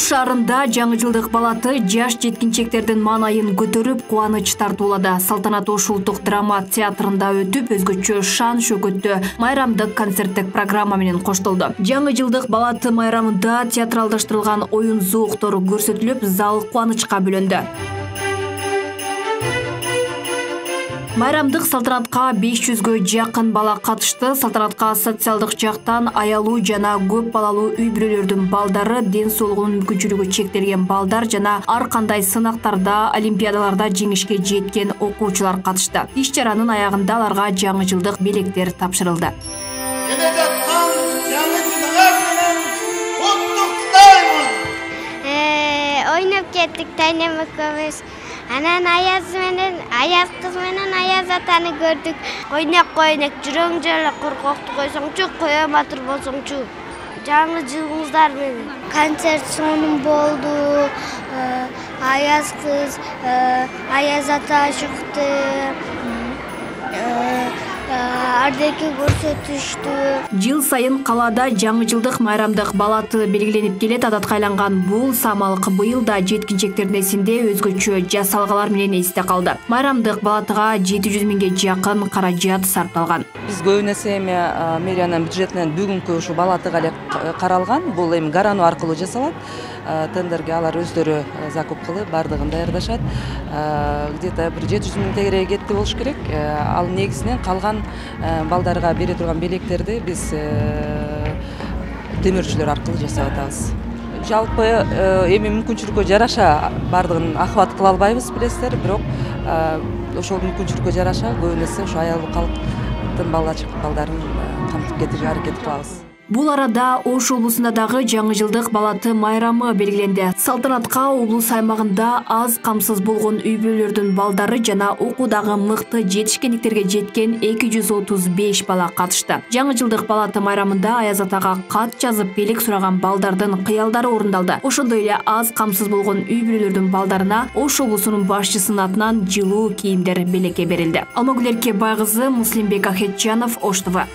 шаарында жаңы жылдык балаты жаш жеткинчектердин маанайын көтөрүп кубаныч тартуулады. Салтанат Ош улуттук драма театрында өтүп, өзгөчө шан шөкөттө майрамдык концерттик программа менен коштолду. Жаңы жылдык балаты майрамында театралдаштырылган оюн зооктору көрсөтүлүп, зал кубанычка бөлөндү. Майрамдык салтанатка 500гө жакын бала катышты. Салтанатка социалдык жактан аялуу жана көп балалуу үй бүлөлөрдүн балдары, ден соолугунун мүмкүнчүлүгү чектелген балдар жана ар кандай сынактарда, олимпиадаларда жеңишке жеткен окуучулар катышты. Иш чаранын аягында аларга жаңы жылдык белектер тапшырылды. Ойноп кеттик тайнем экөөбүз. Анан Аяз кыз менен Аяз атаны көрдүк. Ойнок жүрөң жолу коркокту койсоңчу, кое батыр болсоңчу. Жаңы жылыңыздар менен. Концерт сонун болду. Аяз кыз, Аяз ата чыкты. Ардеки көрсөтүштү. Жыл сайын калаада жаңы жылдык майрамдык балаты белгиленип келет. Адатка айланган бул самалык быйыл да жеткинчектердин эсинде өзгөчө жасалгалар менен эсте калды. Майрамдык балатыга 700 миңге жакын каражат сарпталган. Биз көбүн эсе мэриянын бюджетинен бүгүнкү ушу балатыга эле каралган. Бул эми гараноо аркылуу жасалат. Тендерге алар өздөрү закуп кылып, бардыгын даярдашат. Где-то 700 миң тегере кетти болуш керек. Ал негизинен калган балдарга бере турган белектерди биз темирчилер аркылуу жасап атабыз. Жалпы эми мүмкүнчүлүккө жараша бардыгын акыбат кыла албайбыз, билесиздер, бирок ошол мүмкүнчүлүккө жараша көбүн эсе ошо аялуу калктын балдарын камтып кетүүгө аракет кылабыз. Бул арада Ош облусунда дагы жаңы жылдык балаты майрамы белгиленди. Салтанатка облус аймагында аз камсыз болгон үй бүлөлөрдүн балдары жана окуудагы мыкты жетишкендиктерге жеткен 235 бала катышты. Жаңы жылдык балаты майрамында Аяз атага кат жазып белек сураган балдардын кыялдары орундалды. Ошондой эле аз камсыз болгон үй бүлөлөрдүн балдарына Ош облусунун башчысынын атынан жылуу кийимдер белекке берилди. Алмагүл Эркебай кызы, Муслимбек Ахетжанов, Ош ТВ.